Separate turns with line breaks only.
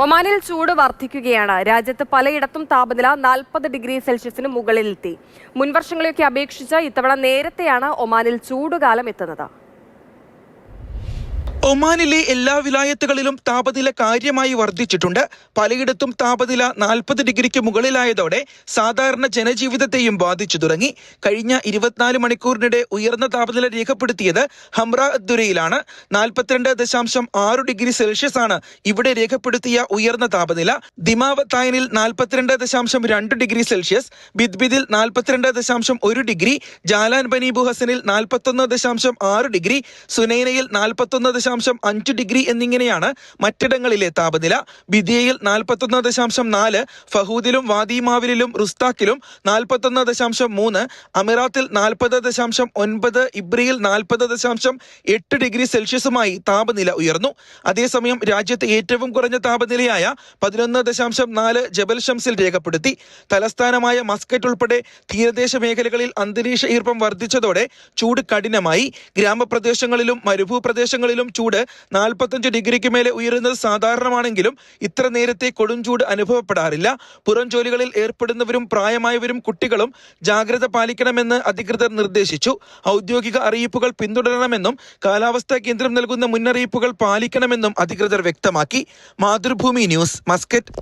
ഒമാനിൽ ചൂട് വർദ്ധിക്കുകയാണ്. രാജ്യത്ത് പലയിടത്തും താപനില 40 ഡിഗ്രി സെൽഷ്യസിന് മുകളിലെത്തി. മുൻവർഷങ്ങളെയൊക്കെ അപേക്ഷിച്ച് ഇത്തവണ നേരത്തെയാണ് ഒമാനിൽ ചൂടുകാലം എത്തുന്നത്.
ഒമാനിലെ എല്ലാ വിലായത്തുകളിലും താപനില കാര്യമായി വർദ്ധിച്ചിട്ടുണ്ട്. പലയിടത്തും താപനില 40 ഡിഗ്രിക്ക് മുകളിലായതോടെ സാധാരണ ജനജീവിതത്തെയും ബാധിച്ചു തുടങ്ങി. കഴിഞ്ഞ 24 മണിക്കൂറിനിടെ ഉയർന്ന താപനില രേഖപ്പെടുത്തിയത് ഹംറ അദ്ദുരയിലാണ്. 42.6 ഡിഗ്രി സെൽഷ്യസ് ആണ് ഇവിടെ രേഖപ്പെടുത്തിയ ഉയർന്ന താപനില. ദിമാവത്തായനിൽ 42.2 ഡിഗ്രി സെൽഷ്യസ്, ബിദ്ബിദിൽ 42.1 ഡിഗ്രി, ജാലാൻ ബനി ബുഹസനിൽ 41.6 ഡിഗ്രി, സുനൈനയിൽ 41.5 ഡിഗ്രി എന്നിങ്ങനെയാണ് മറ്റിടങ്ങളിലെ താപനില. ബിദിയയിൽ 41.4, ഫഹൂദിലും വാദിമാവിലും റുസ്താക്കിലും 41.3, അമിറാത്തിൽ 40.9, ഇബ്രിയിൽ 40.8 ഡിഗ്രി സെൽഷ്യസുമായി താപനില ഉയർന്നു. അതേസമയം രാജ്യത്തെ ഏറ്റവും കുറഞ്ഞ താപനിലയായ 11.4 ജബൽ ഷംസിൽ രേഖപ്പെടുത്തി. തലസ്ഥാനമായ മസ്കറ്റ് ഉൾപ്പെടെ തീരദേശ മേഖലകളിൽ അന്തരീക്ഷ ഈർപ്പം വർദ്ധിച്ചതോടെ ചൂട് കഠിനമായി. ഗ്രാമപ്രദേശങ്ങളിലും മരുഭൂപ്രദേശങ്ങളിലും ചൂട് 45 ഡിഗ്രിക്ക് മേലെ ഉയരുന്നത് സാധാരണമാണെങ്കിലും ഇത്ര നേരത്തെ കൊടുംചൂട് അനുഭവപ്പെടാറില്ല. പുറം ജോലികളിൽ ഏർപ്പെടുന്നവരും പ്രായമായവരും കുട്ടികളും ജാഗ്രത പാലിക്കണമെന്ന് അധികൃതർ നിർദ്ദേശിച്ചു. ഔദ്യോഗിക അറിയിപ്പുകൾ പിന്തുടരണമെന്നും കാലാവസ്ഥാ കേന്ദ്രം നൽകുന്ന മുന്നറിയിപ്പുകൾ പാലിക്കണമെന്നും അധികൃതർ വ്യക്തമാക്കി. Mathrubhumi news, Muscat.